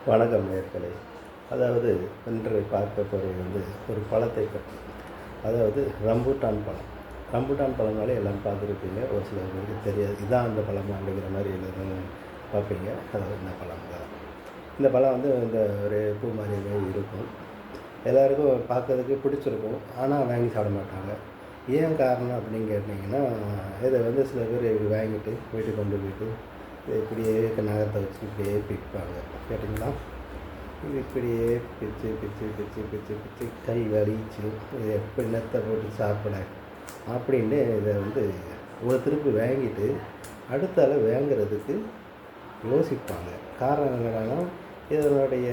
வணக்கம் நேயர்களே. அதாவது இன்று பார்க்க போகிறது ஒரு பழத்தை பற்றி. அதாவது ரம்பூட்டான் பழம். ரம்பூட்டான் பழம்னாலே எல்லாம் பார்த்துருப்பீங்க. ஒரு சில பேருக்கு தெரியாது, இதான் அந்த பழமா அப்படிங்கிற மாதிரி எல்லோரும் பார்ப்பீங்க. அதாவது இந்த பழம் தான். இந்த பழம் இந்த ஒரு பூ மாதிரியே இருக்கும். எல்லாருக்கும் பார்க்கறதுக்கு பிடிச்சிருக்கும். ஆனால் வாங்கி சாப்பிட மாட்டாங்க. ஏன் காரணம் அப்படின்னு கேட்டிங்கன்னா, இதை சில பேர் வாங்கிட்டு வீட்டுக்கு கொண்டு போயிட்டு இப்படியே நகரத்தை வச்சு இப்படியே பிப்பாங்க. கேட்டிங்களா? இது இப்படியே பிச்சு பிச்சு பிச்சு பிச்சு பிச்சு கை வலிச்சு எப்படி நெத்தை போட்டு சாப்பிட அப்படின்னு இதை ஒரு திருப்பி வாங்கிட்டு அடுத்தால வாங்கிறதுக்கு யோசிப்பாங்க. காரணம் என்னென்னா, இதனுடைய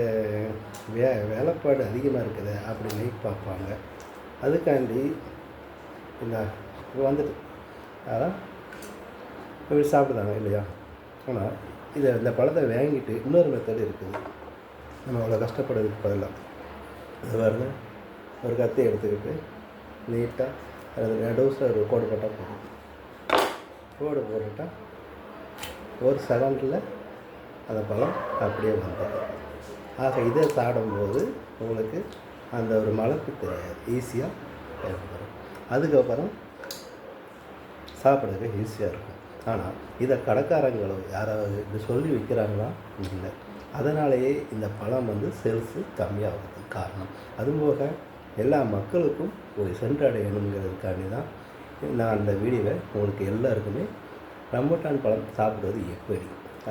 வேலைப்பாடு அதிகமாக இருக்குது அப்படின்னு பார்ப்பாங்க. அதுக்காண்டி இந்த வந்துட்டு அதான் இப்படி சாப்பிடுதாங்க இல்லையா? ஆனால் இந்த பழத்தை வாங்கிட்டு இன்னொரு மெத்தட் இருக்குது. நம்ம அவ்வளோ கஷ்டப்படுறதுக்கு பதிலாக அது பாருங்க, ஒரு கத்தி எடுத்துக்கிட்டு நீட்டாக அது நடுவில் ஒரு கோடு போட்டால் போதும். கோடு போட்டுட்டால் ஒரு செகண்டில் அந்த பழம் அப்படியே வந்துடும். ஆக இதை சாப்பிடும்போது உங்களுக்கு அந்த ஒரு மலப்பு தெரியாது, ஈஸியாக தேவைப்படும். அதுக்கப்புறம் சாப்பிட்றதுக்கு ஈஸியாக இருக்கும். ஆனால் இதை கடைக்காரங்களோ யாராவது இது சொல்லி விற்கிறாங்களா? இல்லை. அதனாலேயே இந்த பழம் சேல்ஸு கம்மியாகிறதுக்கு காரணம். அதுபோக எல்லா மக்களுக்கும் ஒரு சென்றடையணுங்கிறதுக்காண்டி தான் நான் அந்த வீடியோவை உங்களுக்கு எல்லாருக்குமே ரம்பூட்டான் பழம் சாப்பிட்றது எப்படி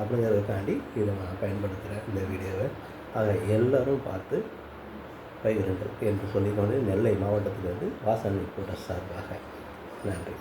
அப்படிங்கிறதுக்காண்டி இதை நான் பயன்படுத்துகிறேன் இந்த வீடியோவை. ஆக எல்லோரும் பார்த்து பகிருங்கள் என்று சொல்லிக்கொண்டு நெல்லை மாவட்டத்திலிருந்து வாசனை கூட சார்பாக நன்றி.